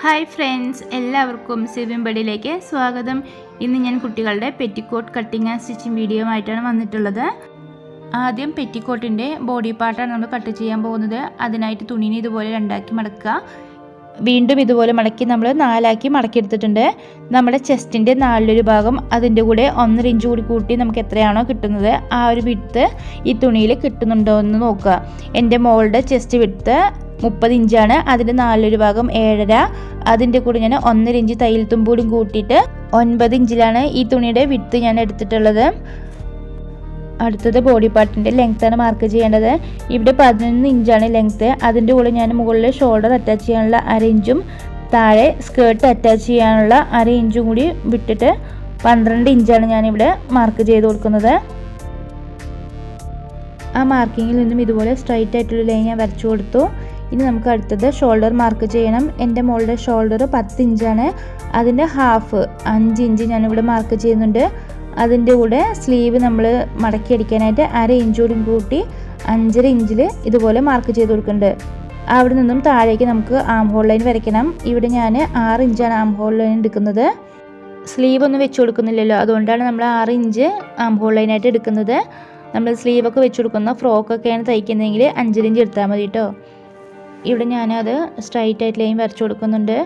Hi friends, എല്ലാവർക്കും സിബിംബടിയിലേക്ക് സ്വാഗതം. ഇന്ന് ഞാൻ കുട്ടികളുടെ petticoat cutting and stitching video ആയിട്ടാണ് വന്നിട്ടുള്ളത്. ആദ്യം പെറ്റിക്കോട്ടിൻ്റെ ബോഡി പാർട്ടാണ് നമ്മൾ കട്ട് ചെയ്യാൻ പോകുന്നത്. അതിനായിട്ട് തുണിനെ ഇതുപോലെ രണ്ടാക്കി മടക്കുക. വീണ്ടും ഇതുപോലെ മടക്കി നമ്മൾ നാലാക്കി മടക്കിയെടുത്തിട്ടുണ്ട്. നമ്മുടെ ചെസ്റ്റിൻ്റെ നാലിലൊരു ഭാഗം അതിൻ്റെ കൂടെ 1.5 ഇഞ്ച് കൂടി കൂട്ടി നമുക്ക് എത്രയാണോ കിട്ടുന്നത് ആ ഒരു വിഡ്ത്ത് ഈ തുണിയിൽ കിട്ടുന്നുണ്ടോ എന്ന് നോക്കുക. എൻ്റെ മോളുടെ ചെസ്റ്റ് വിഡ്ത്ത് 30 ഇഞ്ചാണ്. അതിൻ്റെ നാലിലൊരു ഭാഗം 7.5. അതിൻ്റെ കൂടെ ഞാൻ 1.5 ഇഞ്ച് തയ്യൽ തുമ്പൂടും കൂട്ടിയിട്ട് 9 ഇഞ്ചിലാണ് ഈ തുണിയുടെ വിഡ്ത്ത് ഞാൻ എടുത്തിട്ടുള്ളത്. അടുത്തത് ബോഡി പാർട്ടിൻ്റെ ലെങ്ത്താണ് മാർക്ക് ചെയ്യേണ്ടത്. ഇവിടെ 11 ഇഞ്ചാണ് ലെങ്ത്ത്. അതിൻ്റെ കൂടെ ഞാൻ മുകളിൽ ഷോൾഡർ അറ്റാച്ച് ചെയ്യാനുള്ള 1/2 ഇഞ്ചും താഴെ സ്കേർട്ട് അറ്റാച്ച് ചെയ്യാനുള്ള 1/2 ഇഞ്ചും കൂടി വിട്ടിട്ട് 12 ഇഞ്ചാണ് ഞാനിവിടെ മാർക്ക് ചെയ്ത് കൊടുക്കുന്നത്. ആ മാർക്കിങ്ങിൽ നിന്നും ഇതുപോലെ സ്ട്രൈറ്റ് ആയിട്ടുള്ള ലൈൻ ഞാൻ വരച്ചു കൊടുത്തു. ഇനി നമുക്ക് അടുത്തത് ഷോൾഡർ മാർക്ക് ചെയ്യണം. എൻ്റെ മോളുടെ ഷോൾഡർ 10 ഇഞ്ചാണ്. അതിൻ്റെ ഹാഫ് 5 ഇഞ്ച് ഞാനിവിടെ മാർക്ക് ചെയ്യുന്നുണ്ട്. അതിൻ്റെ കൂടെ സ്ലീവ് നമ്മൾ മടക്കി അടിക്കാനായിട്ട് 1/2 ഇഞ്ച് കൂടി കൂട്ടി 5.5 ഇഞ്ചിൽ ഇതുപോലെ മാർക്ക് ചെയ്ത് കൊടുക്കുന്നുണ്ട്. അവിടെ നിന്നും താഴേക്ക് നമുക്ക് ആം ഹോൾ ലൈൻ വരയ്ക്കണം. ഇവിടെ ഞാൻ 6 ഇഞ്ചാണ് ആം ഹോൾ ലൈൻ എടുക്കുന്നത്. സ്ലീവ് ഒന്നും വെച്ച് കൊടുക്കുന്നില്ലല്ലോ, അതുകൊണ്ടാണ് നമ്മൾ 6 ഇഞ്ച് ആം ഹോൾ ലൈനായിട്ട് എടുക്കുന്നത്. നമ്മൾ സ്ലീവൊക്കെ വെച്ച് കൊടുക്കുന്ന ഫ്രോക്കൊക്കെയാണ് തയ്ക്കുന്നതെങ്കിൽ 5 ഇഞ്ച് എടുത്താൽ മതി കേട്ടോ. ഇവിടെ ഞാനത് സ്ട്രൈറ്റ് ആയിട്ട് ലൈൻ വരച്ചു കൊടുക്കുന്നുണ്ട്.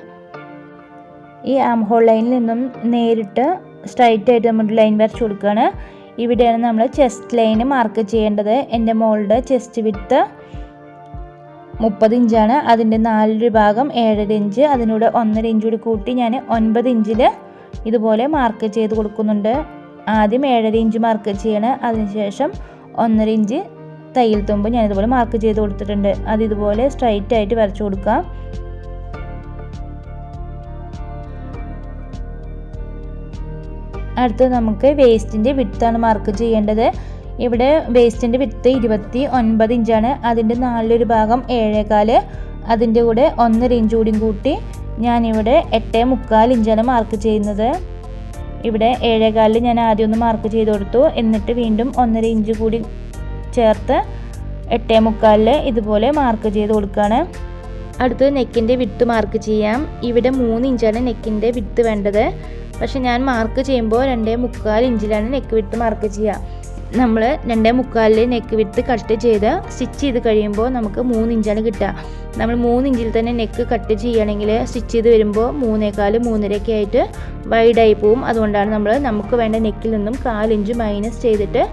ഈ ആം ഹോൾ ലൈനിൽ നിന്നും നേരിട്ട് സ്ട്രൈറ്റ് ആയിട്ട് നമ്മൾ ലൈൻ വരച്ചു കൊടുക്കുകയാണ്. ഇവിടെയാണ് നമ്മൾ ചെസ്റ്റ് ലൈൻ മാർക്ക് ചെയ്യേണ്ടത്. എൻ്റെ മോളുടെ ചെസ്റ്റ് വിഡ്ത്ത് 30 ഇഞ്ചാണ്. അതിൻ്റെ നാലിലൊരു ഭാഗം 7.5 ഇഞ്ച്. അതിനൂടെ 1.5 ഇഞ്ച് കൂടി കൂട്ടി ഞാൻ 9 ഇഞ്ചിൽ ഇതുപോലെ മാർക്ക് ചെയ്ത് കൊടുക്കുന്നുണ്ട്. ആദ്യം 7.5 ഇഞ്ച് മാർക്ക് ചെയ്യണം. അതിനുശേഷം 1.5 ഇഞ്ച് തയ്യൽ തുമ്പ് ഞാനിതുപോലെ മാർക്ക് ചെയ്ത് കൊടുത്തിട്ടുണ്ട്. അത് ഇതുപോലെ സ്ട്രൈറ്റ് ആയിട്ട് വരച്ചു കൊടുക്കാം. അടുത്ത് നമുക്ക് വേസ്റ്റിൻ്റെ വിഡ്ത്താണ് മാർക്ക് ചെയ്യേണ്ടത്. ഇവിടെ വേസ്റ്റിൻ്റെ വിഡ്ത്ത് 29 ഇഞ്ചാണ്. അതിൻ്റെ നാലിലൊരു ഭാഗം 7.25. അതിൻ്റെ കൂടെ 1.5 ഇഞ്ച് കൂടിയും കൂട്ടി ഞാനിവിടെ 8.25 ഇഞ്ചാണ് മാർക്ക് ചെയ്യുന്നത്. ഇവിടെ 7.25 ഞാൻ ആദ്യം ഒന്ന് മാർക്ക് ചെയ്ത് കൊടുത്തു. എന്നിട്ട് വീണ്ടും 1.5 ഇഞ്ച് കൂടി ചേർത്ത് 8.25 ഇതുപോലെ മാർക്ക് ചെയ്ത് കൊടുക്കുകയാണ്. അടുത്ത് നെക്കിൻ്റെ വിഡ്ത്ത് മാർക്ക് ചെയ്യാം. ഇവിടെ 3 ഇഞ്ചാണ് നെക്കിൻ്റെ വിഡ്ത്ത് വേണ്ടത്. പക്ഷെ ഞാൻ മാർക്ക് ചെയ്യുമ്പോൾ 2.25 ഇഞ്ചിലാണ് നെക്ക് വിഡ്ത്ത് മാർക്ക് ചെയ്യുക. നമ്മൾ 2.25 നെക്ക് വിഡ്ത്ത് കട്ട് ചെയ്ത് സ്റ്റിച്ച് ചെയ്ത് കഴിയുമ്പോൾ നമുക്ക് 3 ഇഞ്ചാണ് കിട്ടുക. നമ്മൾ 3 ഇഞ്ചിൽ തന്നെ നെക്ക് കട്ട് ചെയ്യുകയാണെങ്കിൽ സ്റ്റിച്ച് ചെയ്ത് വരുമ്പോൾ 3.25 3.5 ആയിട്ട് വൈഡായി പോവും. അതുകൊണ്ടാണ് നമുക്ക് വേണ്ട നെക്കിൽ നിന്നും 1/4 ഇഞ്ച് മൈനസ് ചെയ്തിട്ട്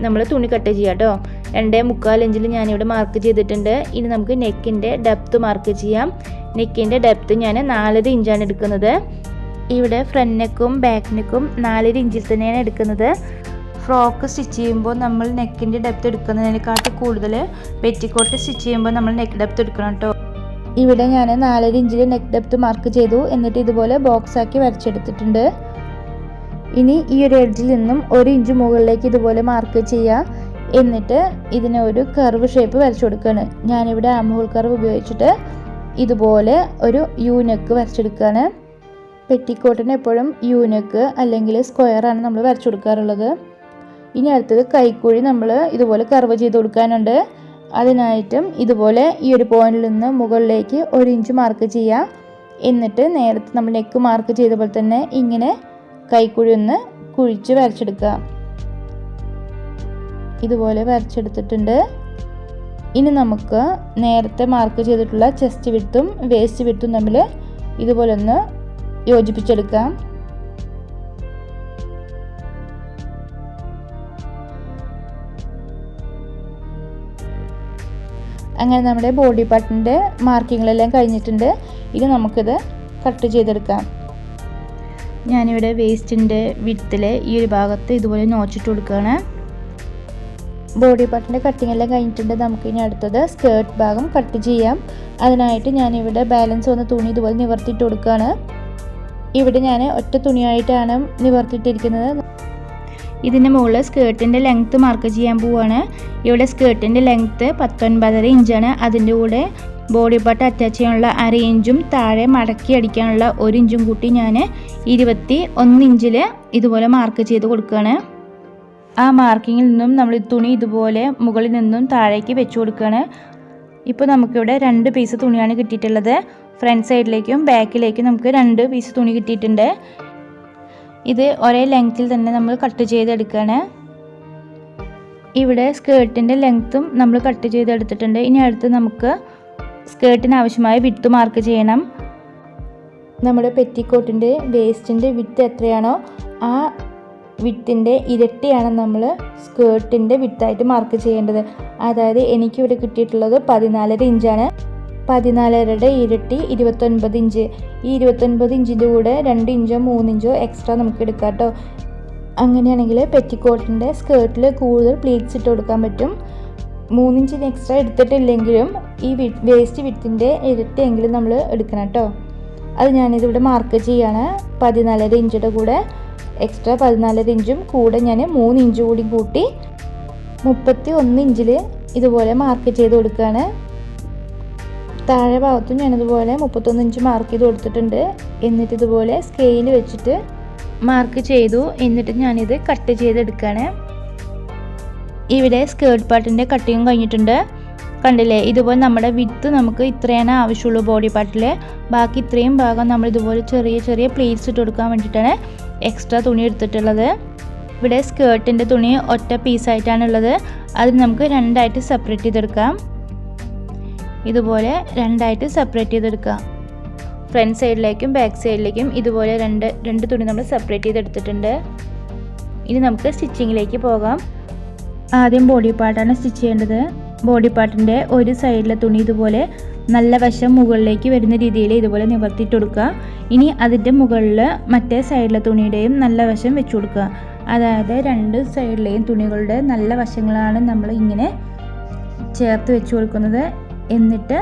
നമ്മൾ തുണി കട്ട് ചെയ്യുക കേട്ടോ. 2.25 ഇഞ്ചിൽ ഞാനിവിടെ മാർക്ക് ചെയ്തിട്ടുണ്ട്. ഇനി നമുക്ക് നെക്കിൻ്റെ ഡെപ്ത്ത് മാർക്ക് ചെയ്യാം. നെക്കിൻ്റെ ഡെപ്ത്ത് ഞാൻ 4.5 ഇഞ്ചാണ് എടുക്കുന്നത്. ഇവിടെ ഫ്രണ്ട് നെക്കും ബാക്ക് നെക്കും 4.5 ഇഞ്ചിൽ തന്നെയാണ് എടുക്കുന്നത്. ഫ്രോക്ക് സ്റ്റിച്ച് ചെയ്യുമ്പോൾ നമ്മൾ നെക്കിൻ്റെ ഡെപ്ത്ത് എടുക്കുന്നതിനെക്കാട്ടി കൂടുതൽ പെറ്റിക്കോട്ട് സ്റ്റിച്ച് ചെയ്യുമ്പോൾ നമ്മൾ നെക്ക് ഡെപ്ത്ത് എടുക്കണം കേട്ടോ. ഇവിടെ ഞാൻ 4.5 ഇഞ്ചിൽ നെക്ക് ഡെപ്ത്ത് മാർക്ക് ചെയ്തു. എന്നിട്ട് ഇതുപോലെ ബോക്സ് ആക്കി വരച്ചെടുത്തിട്ടുണ്ട്. ഇനി ഈ ഒരു എഡ്ജിൽ നിന്നും 1 ഇഞ്ച് മുകളിലേക്ക് ഇതുപോലെ മാർക്ക് ചെയ്യുക. എന്നിട്ട് ഇതിന് ഒരു കർവ് ഷേപ്പ് വരച്ചു കൊടുക്കുകയാണ്. ഞാനിവിടെ ആം ഹോൾ കർവ് ഉപയോഗിച്ചിട്ട് ഇതുപോലെ ഒരു യു നെക്ക് വരച്ചെടുക്കുകയാണ്. പെറ്റിക്കോട്ടിന് എപ്പോഴും യു നെക്ക് അല്ലെങ്കിൽ സ്ക്വയറാണ് നമ്മൾ വരച്ചു കൊടുക്കാറുള്ളത്. ഇനി അടുത്തത് കൈക്കുഴി നമ്മൾ ഇതുപോലെ കർവ് ചെയ്ത് കൊടുക്കാനുണ്ട്. അതിനായിട്ടും ഇതുപോലെ ഈ ഒരു പോയിന്റിൽ നിന്ന് മുകളിലേക്ക് 1 ഇഞ്ച് മാർക്ക് ചെയ്യുക. എന്നിട്ട് നേരത്തെ നമ്മൾ നെക്ക് മാർക്ക് ചെയ്ത പോലെ തന്നെ ഇങ്ങനെ കൈക്കുഴി ഒന്ന് കുഴിച്ച് വരച്ചെടുക്കുക. ഇതുപോലെ വരച്ചെടുത്തിട്ടുണ്ട്. ഇനി നമുക്ക് നേരത്തെ മാർക്ക് ചെയ്തിട്ടുള്ള ചെസ്റ്റ് വിഡ്ത്തും വേസ്റ്റ് വിഡ്ത്തും തമ്മിൽ ഇതുപോലെ ഒന്ന് യോജിപ്പിച്ചെടുക്കാം. അങ്ങനെ നമ്മുടെ ബോഡി പാർട്ടിൻ്റെ മാർക്കിങ്ങുകളെല്ലാം കഴിഞ്ഞിട്ടുണ്ട്. ഇനി നമുക്കിത് കട്ട് ചെയ്തെടുക്കാം. ഞാനിവിടെ വേസ്റ്റിൻ്റെ വിഡ്ത്തിലെ ഈ ഒരു ഭാഗത്ത് ഇതുപോലെ നോച്ചിട്ട് കൊടുക്കുകയാണ്. ബോഡി പാർട്ടിൻ്റെ കട്ടിങ് എല്ലാം കഴിഞ്ഞിട്ടുണ്ട്. നമുക്കിനി അടുത്തത് സ്കേർട്ട് ഭാഗം കട്ട് ചെയ്യാം. അതിനായിട്ട് ഞാനിവിടെ ബാലൻസ് വന്ന തുണി ഇതുപോലെ നിവർത്തിയിട്ട് കൊടുക്കുകയാണ്. ഇവിടെ ഞാൻ ഒറ്റ തുണിയായിട്ടാണ് നിവർത്തിയിട്ടിരിക്കുന്നത്. ഇതിന് മുകളിൽ സ്കേർട്ടിൻ്റെ ലെങ്ത്ത് മാർക്ക് ചെയ്യാൻ പോവുകയാണ്. ഇവിടെ സ്കേർട്ടിൻ്റെ ലെങ്ത്ത് 19.5 ഇഞ്ചാണ്. അതിൻ്റെ കൂടെ ബോഡി പാർട്ട് അറ്റാച്ച് ചെയ്യാനുള്ള 1/2 ഇഞ്ചും താഴെ മടക്കി അടിക്കാനുള്ള 1 ഇഞ്ചും കൂട്ടി ഞാൻ 21 ഇഞ്ചിൽ ഇതുപോലെ മാർക്ക് ചെയ്ത് കൊടുക്കുകയാണ്. ആ മാർക്കിങ്ങിൽ നിന്നും നമ്മൾ തുണി ഇതുപോലെ മുകളിൽ നിന്നും താഴേക്ക് വെച്ച് കൊടുക്കുകയാണ്. ഇപ്പോൾ നമുക്കിവിടെ 2 പീസ് തുണിയാണ് കിട്ടിയിട്ടുള്ളത്. ഫ്രണ്ട് സൈഡിലേക്കും ബാക്കിലേക്കും നമുക്ക് 2 പീസ് തുണി കിട്ടിയിട്ടുണ്ട്. ഇത് ഒരേ ലെങ്ത്തിൽ തന്നെ നമ്മൾ കട്ട് ചെയ്തെടുക്കുകയാണ്. ഇവിടെ സ്കേർട്ടിൻ്റെ ലെങ്ത്തും നമ്മൾ കട്ട് ചെയ്തെടുത്തിട്ടുണ്ട്. ഇനി അടുത്ത് നമുക്ക് സ്കേർട്ടിന് ആവശ്യമായ വിഡ്ത്ത് മാർക്ക് ചെയ്യണം. നമ്മുടെ പെറ്റിക്കോട്ടിൻ്റെ വേസ്റ്റിൻ്റെ വിഡ്ത്ത് എത്രയാണോ ആ വിഡ്ത്തിൻ്റെ ഇരട്ടിയാണ് നമ്മൾ സ്കേർട്ടിൻ്റെ വിഡ്ത്തായിട്ട് മാർക്ക് ചെയ്യേണ്ടത്. അതായത് എനിക്കിവിടെ കിട്ടിയിട്ടുള്ളത് 14.5 ഇഞ്ചാണ്. 14.5യുടെ ഇരട്ടി 29 ഇഞ്ച്. ഈ 29 ഇഞ്ചിൻ്റെ കൂടെ 2 ഇഞ്ചോ 3 ഇഞ്ചോ എക്സ്ട്രാ നമുക്ക് എടുക്കാം കേട്ടോ. അങ്ങനെയാണെങ്കിൽ പെറ്റിക്കോട്ടിൻ്റെ സ്കേർട്ടിൽ കൂടുതൽ പ്ലീറ്റ്സ് ഇട്ട് കൊടുക്കാൻ പറ്റും. 3 ഇഞ്ചിന് എക്സ്ട്രാ എടുത്തിട്ടില്ലെങ്കിലും ഈ വേസ്റ്റ് വിഡ്ത്തിൻ്റെ ഇരട്ടിയെങ്കിലും നമ്മൾ എടുക്കണം കേട്ടോ. അത് ഞാനിതിവിടെ മാർക്ക് ചെയ്യാണ്. 14.5 ഇഞ്ചിൻ്റെ കൂടെ എക്സ്ട്രാ 14.5 ഇഞ്ചും കൂടെ ഞാൻ 3 ഇഞ്ച് കൂടി കൂട്ടി 31 ഇഞ്ചിൽ ഇതുപോലെ മാർക്ക് ചെയ്ത് കൊടുക്കുകയാണ്. താഴെ ഭാഗത്തും ഞാനിതുപോലെ 31 ഇഞ്ച് മാർക്ക് ചെയ്ത് കൊടുത്തിട്ടുണ്ട്. എന്നിട്ട് ഇതുപോലെ സ്കെയിൽ വെച്ചിട്ട് മാർക്ക് ചെയ്തു. എന്നിട്ട് ഞാനിത് കട്ട് ചെയ്തെടുക്കുകയാണ്. ഇവിടെ സ്കേർട്ട് പാർട്ടിൻ്റെ കട്ടിങ് കഴിഞ്ഞിട്ടുണ്ട്. കണ്ടില്ലേ, ഇതുപോലെ നമ്മുടെ വിഡ്ത്ത് നമുക്ക് ഇത്രയാണ് ആവശ്യമുള്ളൂ ബോഡി പാർട്ടിൽ. ബാക്കി ഇത്രയും ഭാഗം നമ്മൾ ഇതുപോലെ ചെറിയ ചെറിയ പ്ലീറ്റ്സ് ഇട്ട് കൊടുക്കാൻ വേണ്ടിയിട്ടാണ് എക്സ്ട്രാ തുണി എടുത്തിട്ടുള്ളത്. ഇവിടെ സ്കേർട്ടിൻ്റെ തുണി ഒറ്റ പീസായിട്ടാണുള്ളത്. അത് നമുക്ക് 2 ആയിട്ട് സെപ്പറേറ്റ് ചെയ്തെടുക്കാം. ഇതുപോലെ 2 ആയിട്ട് സെപ്പറേറ്റ് ചെയ്തെടുക്കാം. ഫ്രണ്ട് സൈഡിലേക്കും ബാക്ക് സൈഡിലേക്കും ഇതുപോലെ രണ്ട് തുണി നമ്മൾ സെപ്പറേറ്റ് ചെയ്തെടുത്തിട്ടുണ്ട്. ഇനി നമുക്ക് സ്റ്റിച്ചിങ്ങിലേക്ക് പോകാം. ആദ്യം ബോഡി പാർട്ടാണ് സ്റ്റിച്ച് ചെയ്യേണ്ടത്. ബോഡി പാർട്ടിൻ്റെ ഒരു സൈഡിലെ തുണി ഇതുപോലെ നല്ല വശം മുകളിലേക്ക് വരുന്ന രീതിയിൽ ഇതുപോലെ നിവർത്തിയിട്ട് കൊടുക്കുക. ഇനി അതിൻ്റെ മുകളിൽ മറ്റേ സൈഡിലെ തുണിയുടെയും നല്ല വശം വെച്ച് കൊടുക്കുക. അതായത് 2 സൈഡിലെയും തുണികളുടെ നല്ല വശങ്ങളാണ് നമ്മൾ ഇങ്ങനെ ചേർത്ത് വെച്ച് കൊടുക്കുന്നത്. എന്നിട്ട്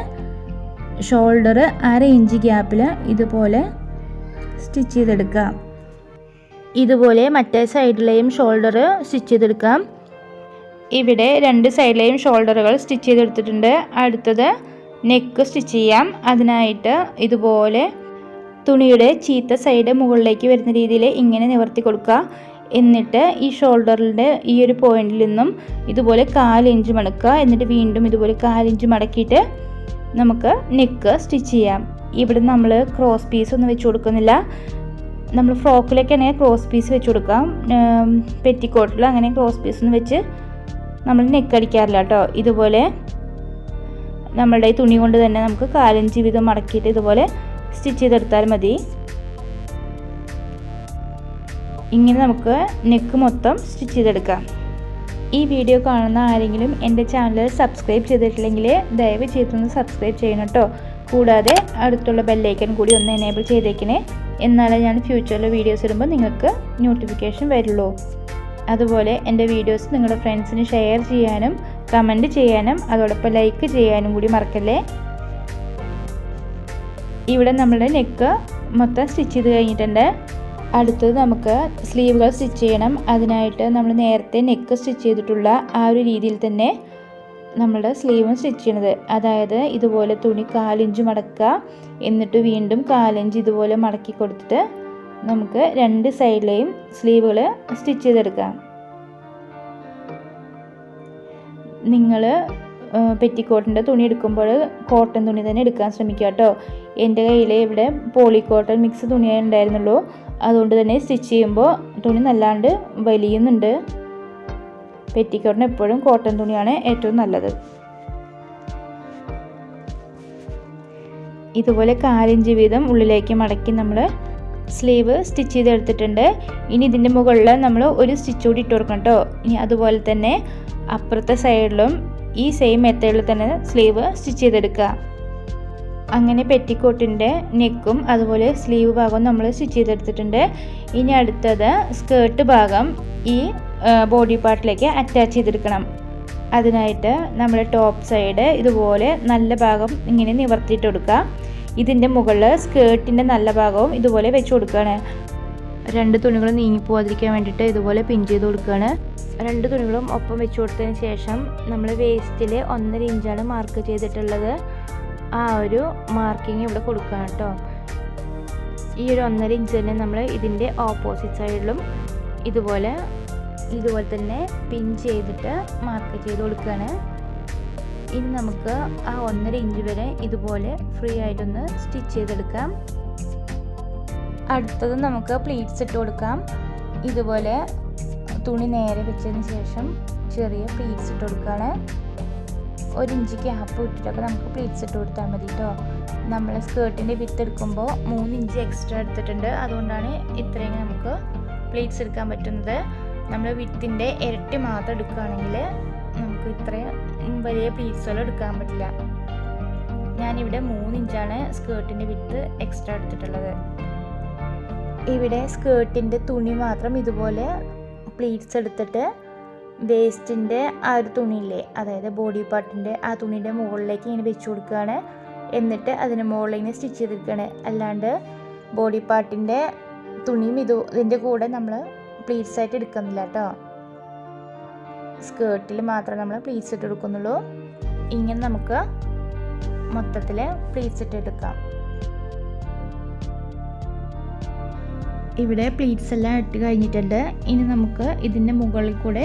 ഷോൾഡർ 1/2 ഇഞ്ച് ഗ്യാപ്പിൽ ഇതുപോലെ സ്റ്റിച്ച് ചെയ്തെടുക്കാം. ഇതുപോലെ മറ്റേ സൈഡിലെയും ഷോൾഡർ സ്റ്റിച്ച് ചെയ്തെടുക്കാം. ഇവിടെ 2 സൈഡിലെയും ഷോൾഡറുകൾ സ്റ്റിച്ച് ചെയ്തെടുത്തിട്ടുണ്ട്. അടുത്തത് നെക്ക് സ്റ്റിച്ച് ചെയ്യാം. അതിനായിട്ട് ഇതുപോലെ തുണിയുടെ ചീത്ത സൈഡ് മുകളിലേക്ക് വരുന്ന രീതിയിൽ ഇങ്ങനെ നിവർത്തി കൊടുക്കുക. എന്നിട്ട് ഈ ഷോൾഡറിൻ്റെ ഈ ഒരു പോയിന്റിൽ നിന്നും ഇതുപോലെ 1/4 ഇഞ്ച് മടക്കുക. എന്നിട്ട് വീണ്ടും ഇതുപോലെ 1/4 ഇഞ്ച് മടക്കിയിട്ട് നമുക്ക് നെക്ക് സ്റ്റിച്ച് ചെയ്യാം. ഇവിടെ നമ്മൾ ക്രോസ് പീസ് ഒന്നും വെച്ച് കൊടുക്കുന്നില്ല. നമ്മൾ ഫ്രോക്കിലേക്കാണെങ്കിൽ ക്രോസ് പീസ് വെച്ച് കൊടുക്കാം. പെറ്റിക്കോട്ടിൽ അങ്ങനെ ക്രോസ് പീസ് ഒന്നും വെച്ച് നമ്മൾ നെക്ക് അടിക്കാറില്ല കേട്ടോ. ഇതുപോലെ നമ്മളുടെ ഈ തുണി കൊണ്ട് തന്നെ നമുക്ക് 1/4 ഇഞ്ച് വീതം മടക്കിയിട്ട് ഇതുപോലെ സ്റ്റിച്ച് ചെയ്തെടുത്താൽ മതി. ഇങ്ങനെ നമുക്ക് നെക്ക് മൊത്തം സ്റ്റിച്ച് ചെയ്തെടുക്കാം. ഈ വീഡിയോ കാണുന്ന ആരെങ്കിലും എൻ്റെ ചാനൽ സബ്സ്ക്രൈബ് ചെയ്തിട്ടില്ലെങ്കിൽ ദയവ് ചെയ്തൊന്ന് സബ്സ്ക്രൈബ് ചെയ്യണം കേട്ടോ. കൂടാതെ അടുത്തുള്ള ബെല്ലൈക്കൺ കൂടി ഒന്ന് എനേബിൾ ചെയ്തേക്കണേ. എന്നാലേ ഞാൻ ഫ്യൂച്ചറിൽ വീഡിയോസ് ഇടുമ്പോൾ നിങ്ങൾക്ക് നോട്ടിഫിക്കേഷൻ വരുള്ളൂ. അതുപോലെ എൻ്റെ വീഡിയോസ് നിങ്ങളുടെ ഫ്രണ്ട്സിന് ഷെയർ ചെയ്യാനും കമൻറ്റ് ചെയ്യാനും അതോടൊപ്പം ലൈക്ക് ചെയ്യാനും കൂടി മറക്കല്ലേ. ഇവിടെ നമ്മുടെ നെക്ക് മൊത്തം സ്റ്റിച്ച് ചെയ്ത് കഴിഞ്ഞിട്ടുണ്ട്. അടുത്തത് നമുക്ക് സ്ലീവുകൾ സ്റ്റിച്ച് ചെയ്യണം. അതിനായിട്ട് നമ്മൾ നേരത്തെ നെക്ക് സ്റ്റിച്ച് ചെയ്തിട്ടുള്ള ആ ഒരു രീതിയിൽ തന്നെ നമ്മുടെ സ്ലീവും സ്റ്റിച്ച് ചെയ്യണത്. അതായത് ഇതുപോലെ തുണി 1/4 ഇഞ്ച് മടക്കുക. എന്നിട്ട് വീണ്ടും 1/4 ഇഞ്ച് ഇതുപോലെ മടക്കി കൊടുത്തിട്ട് നമുക്ക് 2 സൈഡിലെയും സ്ലീവുകൾ സ്റ്റിച്ച് ചെയ്തെടുക്കാം. നിങ്ങൾ പെറ്റിക്കോട്ടിൻ്റെ തുണി എടുക്കുമ്പോൾ കോട്ടൺ തുണി തന്നെ എടുക്കാൻ ശ്രമിക്കുക കേട്ടോ. എൻ്റെ കയ്യിൽ ഇവിടെ പോളി കോട്ടൺ മിക്സ് തുണിയേ ഉണ്ടായിരുന്നുള്ളൂ. അതുകൊണ്ട് തന്നെ സ്റ്റിച്ച് ചെയ്യുമ്പോൾ തുണി നല്ലാണ്ട് വലിയുന്നുണ്ട്. പെറ്റിക്കോട്ടിന് എപ്പോഴും കോട്ടൺ തുണിയാണ് ഏറ്റവും നല്ലത്. ഇതുപോലെ 1/4 ഇഞ്ച് വീതം ഉള്ളിലേക്ക് മടക്കി നമ്മൾ സ്ലീവ് സ്റ്റിച്ച് ചെയ്തെടുത്തിട്ടുണ്ട്. ഇനി ഇതിൻ്റെ മുകളിൽ നമ്മൾ ഒരു സ്റ്റിച്ച് കൂടി ഇട്ട് കൊടുക്കണം കേട്ടോ. ഇനി അതുപോലെ തന്നെ അപ്പുറത്തെ സൈഡിലും ഈ സെയിം മെത്തേഡിൽ തന്നെ സ്ലീവ് സ്റ്റിച്ച് ചെയ്തെടുക്കുക. അങ്ങനെ പെറ്റിക്കോട്ടിൻ്റെ നെക്കും അതുപോലെ സ്ലീവ് ഭാഗവും നമ്മൾ സ്റ്റിച്ച് ചെയ്തെടുത്തിട്ടുണ്ട്. ഇനി അടുത്തത് സ്കേർട്ട് ഭാഗം ഈ ബോഡി പാർട്ടിലേക്ക് അറ്റാച്ച് ചെയ്തെടുക്കണം. അതിനായിട്ട് നമ്മുടെ ടോപ്പ് സൈഡ് ഇതുപോലെ നല്ല ഭാഗം ഇങ്ങനെ നിവർത്തിയിട്ട് കൊടുക്കുക. ഇതിൻ്റെ മുകളിൽ സ്കേർട്ടിൻ്റെ നല്ല ഭാഗവും ഇതുപോലെ വെച്ച് കൊടുക്കുകയാണ്. 2 തുണികൾ നീങ്ങിപ്പോവാതിരിക്കാൻ വേണ്ടിയിട്ട് ഇതുപോലെ പിൻ ചെയ്ത് കൊടുക്കുകയാണ്. 2 തുണികളും ഒപ്പം വെച്ച് കൊടുത്തതിന് ശേഷം നമ്മൾ വേസ്റ്റിൽ 1.5 ഇഞ്ചാണ് മാർക്ക് ചെയ്തിട്ടുള്ളത്. ആ ഒരു മാർക്കിങ് ഇവിടെ കൊടുക്കുക കേട്ടോ. ഈ ഒരു 1.5 ഇഞ്ച് തന്നെ നമ്മൾ ഇതിൻ്റെ ഓപ്പോസിറ്റ് സൈഡിലും ഇതുപോലെ തന്നെ പിൻ ചെയ്തിട്ട് മാർക്ക് ചെയ്ത് കൊടുക്കുകയാണ്. ഇനി നമുക്ക് ആ 1.5 ഇഞ്ച് വരെ ഇതുപോലെ ഫ്രീ ആയിട്ടൊന്ന് സ്റ്റിച്ച് ചെയ്തെടുക്കാം. അടുത്തത് നമുക്ക് പ്ലീറ്റ്സ് ഇട്ട് കൊടുക്കാം. ഇതുപോലെ തുണി നേരെ വെച്ചതിന് ശേഷം ചെറിയ പ്ലീറ്റ്സ് ഇട്ട് കൊടുക്കുകയാണ്. 1 ഇഞ്ച് ഗ്യാപ്പ് ഇട്ടിട്ടൊക്കെ നമുക്ക് പ്ലീറ്റ്സ് ഇട്ട് കൊടുത്താൽ മതി കേട്ടോ. നമ്മൾ സ്കേർട്ടിൻ്റെ വിത്ത് എടുക്കുമ്പോൾ 3 ഇഞ്ച് എക്സ്ട്രാ എടുത്തിട്ടുണ്ട്. അതുകൊണ്ടാണ് ഇത്രയും നമുക്ക് പ്ലീറ്റ്സ് എടുക്കാൻ പറ്റുന്നത്. നമ്മൾ വിത്തിൻ്റെ ഇരട്ടി മാത്രം എടുക്കുകയാണെങ്കിൽ നമുക്ക് ഇത്രയും വലിയ പ്ലീറ്റ്സുകൾ എടുക്കാൻ പറ്റില്ല. ഞാനിവിടെ 3 ഇഞ്ചാണ് സ്കേർട്ടിൻ്റെ വിത്ത് എക്സ്ട്രാ എടുത്തിട്ടുള്ളത്. ഇവിടെ സ്കേർട്ടിൻ്റെ തുണി മാത്രം ഇതുപോലെ പ്ലീറ്റ്സ് എടുത്തിട്ട് വേസ്റ്റിൻ്റെ ആ ഒരു തുണിയില്ലേ, അതായത് ബോഡി പാർട്ടിൻ്റെ ആ തുണിയുടെ മുകളിലേക്ക് ഇങ്ങനെ വെച്ച് കൊടുക്കുകയാണ്. എന്നിട്ട് അതിന് മുകളിലേക്ക് സ്റ്റിച്ച് ചെയ്തെടുക്കുകയാണ്. അല്ലാണ്ട് ബോഡി പാർട്ടിൻ്റെ തുണിയും ഇതിൻ്റെ കൂടെ നമ്മൾ പ്ലീറ്റ്സ് ആയിട്ട് എടുക്കുന്നില്ല കേട്ടോ. സ്കേർട്ടിൽ മാത്രമേ നമ്മൾ പ്ലീറ്റ്സ് ഇട്ട് എടുക്കുന്നുള്ളൂ. ഇങ്ങനെ നമുക്ക് മൊത്തത്തിൽ പ്ലീറ്റ്സ് ഇട്ട് എടുക്കാം. ഇവിടെ പ്ലീറ്റ്സ് എല്ലാം ഇട്ട് കഴിഞ്ഞിട്ടുണ്ട്. ഇനി നമുക്ക് ഇതിൻ്റെ മുകളിൽ കൂടെ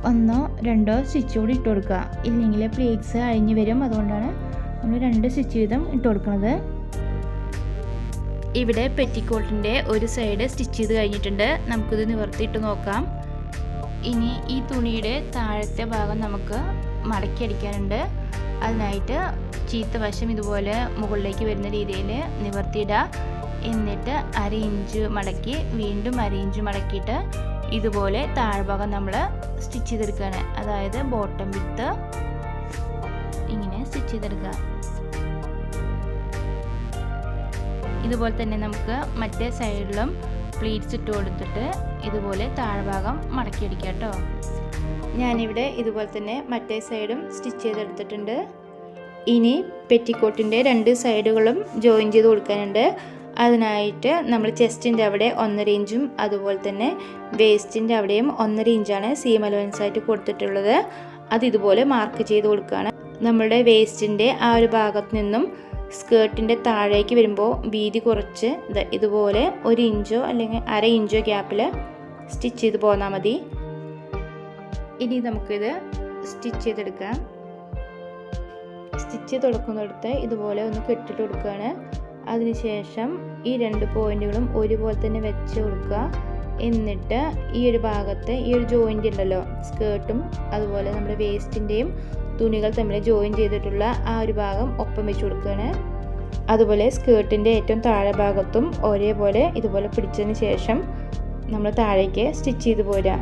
1 2 സ്റ്റിച്ച് കൂടി ഇട്ട് കൊടുക്കുക. ഇല്ലെങ്കിൽ പ്ലീറ്റ്സ് അഴിഞ്ഞ് വരും. അതുകൊണ്ടാണ് നമ്മൾ 2 സ്റ്റിച്ച് വീതം ഇട്ട് കൊടുക്കുന്നത്. ഇവിടെ പെറ്റിക്കോട്ടിൻ്റെ ഒരു സൈഡ് സ്റ്റിച്ച് ചെയ്ത് കഴിഞ്ഞിട്ടുണ്ട്. നമുക്കിത് നിവർത്തിയിട്ട് നോക്കാം. ഇനി ഈ തുണിയുടെ താഴത്തെ ഭാഗം നമുക്ക് മടക്കി അടിക്കാനുണ്ട്. അതിനായിട്ട് ചീത്ത വശം ഇതുപോലെ മുകളിലേക്ക് വരുന്ന രീതിയിൽ നിവർത്തിയിടുക. എന്നിട്ട് 1/2 ഇഞ്ച് മടക്കി വീണ്ടും 1/2 ഇഞ്ച് മടക്കിയിട്ട് ഇതുപോലെ താഴ്ഭാഗം നമ്മൾ സ്റ്റിച്ച് ചെയ്തെടുക്കുകയാണ്. അതായത് ബോട്ടം വിത്ത് ഇങ്ങനെ സ്റ്റിച്ച് ചെയ്തെടുക്കുക. ഇതുപോലെ തന്നെ നമുക്ക് മറ്റേ സൈഡിലും പ്ലീറ്റ്സ് ഇട്ട് കൊടുത്തിട്ട് ഇതുപോലെ താഴ്ഭാഗം മടക്കി അടിക്കാം കേട്ടോ. ഞാനിവിടെ ഇതുപോലെ തന്നെ മറ്റേ സൈഡും സ്റ്റിച്ച് ചെയ്തെടുത്തിട്ടുണ്ട്. ഇനി പെറ്റിക്കോട്ടിൻ്റെ 2 സൈഡുകളും ജോയിൻ ചെയ്ത് കൊടുക്കാനുണ്ട്. അതിനായിട്ട് നമ്മൾ ചെസ്റ്റിൻ്റെ അവിടെ 1.5 ഇഞ്ചും അതുപോലെ തന്നെ വേസ്റ്റിൻ്റെ അവിടെയും 1.5 ഇഞ്ചാണ് സീം അലവൻസ് ആയിട്ട് കൊടുത്തിട്ടുള്ളത്. അത് ഇതുപോലെ മാർക്ക് ചെയ്ത് കൊടുക്കുകയാണ്. നമ്മളുടെ വേസ്റ്റിൻ്റെ ആ ഒരു ഭാഗത്ത് നിന്നും സ്കേർട്ടിൻ്റെ താഴേക്ക് വരുമ്പോൾ വീതി കുറച്ച് ഇതുപോലെ 1 ഇഞ്ചോ അല്ലെങ്കിൽ 1/2 ഇഞ്ചോ ഗ്യാപ്പിൽ സ്റ്റിച്ച് ചെയ്ത് പോന്നാൽ മതി. ഇനി നമുക്കിത് സ്റ്റിച്ച് ചെയ്തെടുക്കാം. സ്റ്റിച്ച് തുടക്കുന്നിടത്ത് ഇതുപോലെ ഒന്ന് കെട്ടിട്ട് കൊടുക്കുകയാണ്. അതിനുശേഷം ഈ 2 പോയിന്റുകളും ഒരുപോലെ തന്നെ വെച്ച് കൊടുക്കുക. എന്നിട്ട് ഈ ഒരു ഭാഗത്ത് ഈ ഒരു ജോയിൻ്റ് ഉണ്ടല്ലോ, സ്കേർട്ടും അതുപോലെ നമ്മുടെ വേസ്റ്റിൻ്റെയും തുണികൾ തമ്മിൽ ജോയിൻ ചെയ്തിട്ടുള്ള ആ ഒരു ഭാഗം ഒപ്പം വെച്ച് കൊടുക്കുകയാണ്. അതുപോലെ സ്കേർട്ടിൻ്റെ ഏറ്റവും താഴെ ഭാഗത്തും ഒരേപോലെ ഇതുപോലെ പിടിച്ചതിന് ശേഷം നമ്മൾ താഴേക്ക് സ്റ്റിച്ച് ചെയ്ത് പോരുക.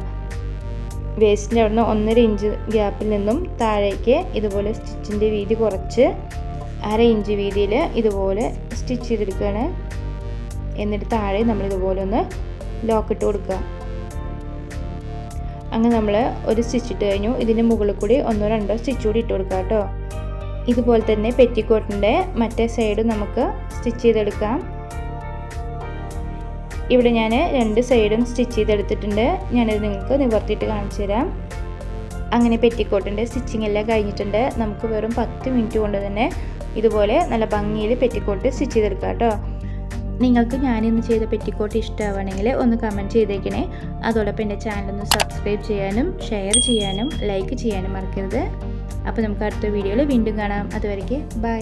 വേസ്റ്റിൻ്റെ അവിടെ നിന്ന് 1.5 ഇഞ്ച് ഗ്യാപ്പിൽ നിന്നും താഴേക്ക് ഇതുപോലെ സ്റ്റിച്ചിൻ്റെ വീതി കുറച്ച് 1/2 ഇഞ്ച് വീതിയിൽ ഇതുപോലെ സ്റ്റിച്ച് ചെയ്തെടുക്കുകയാണ്. എന്നിട്ട് താഴെ നമ്മളിതുപോലെ ഒന്ന് ലോക്ക് ഇട്ട് കൊടുക്കുക. അങ്ങനെ നമ്മൾ ഒരു സ്റ്റിച്ച് ഇട്ട് കഴിഞ്ഞു. ഇതിൻ്റെ മുകളിൽ കൂടി 1 2 സ്റ്റിച്ച് കൂടി ഇട്ട് കൊടുക്കുക കേട്ടോ. ഇതുപോലെ തന്നെ പെറ്റിക്കോട്ടിൻ്റെ മറ്റേ സൈഡ് നമുക്ക് സ്റ്റിച്ച് ചെയ്തെടുക്കാം. ഇവിടെ ഞാൻ 2 സൈഡും സ്റ്റിച്ച് ചെയ്തെടുത്തിട്ടുണ്ട്. ഞാനിത് നിങ്ങൾക്ക് നിവർത്തിയിട്ട് കാണിച്ചു തരാം. അങ്ങനെ പെറ്റിക്കോട്ടിൻ്റെ സ്റ്റിച്ചിങ് എല്ലാം കഴിഞ്ഞിട്ടുണ്ട്. നമുക്ക് വെറും 10 മിനിറ്റ് കൊണ്ട് തന്നെ ഇതുപോലെ നല്ല ഭംഗിയിൽ പെറ്റിക്കോട്ട് സ്റ്റിച്ച് ചെയ്തെടുക്കാം കേട്ടോ. നിങ്ങൾക്ക് ഞാനിന്ന് ചെയ്ത പെറ്റിക്കോട്ട് ഇഷ്ടമാവുകയാണെങ്കിൽ ഒന്ന് കമൻറ്റ് ചെയ്തേക്കണേ. അതോടൊപ്പം എൻ്റെ ചാനലൊന്ന് സബ്സ്ക്രൈബ് ചെയ്യാനും ഷെയർ ചെയ്യാനും ലൈക്ക് ചെയ്യാനും മറക്കരുത്. അപ്പോൾ നമുക്ക് അടുത്ത വീഡിയോയിൽ വീണ്ടും കാണാം. അതുവരേക്ക് ബൈ.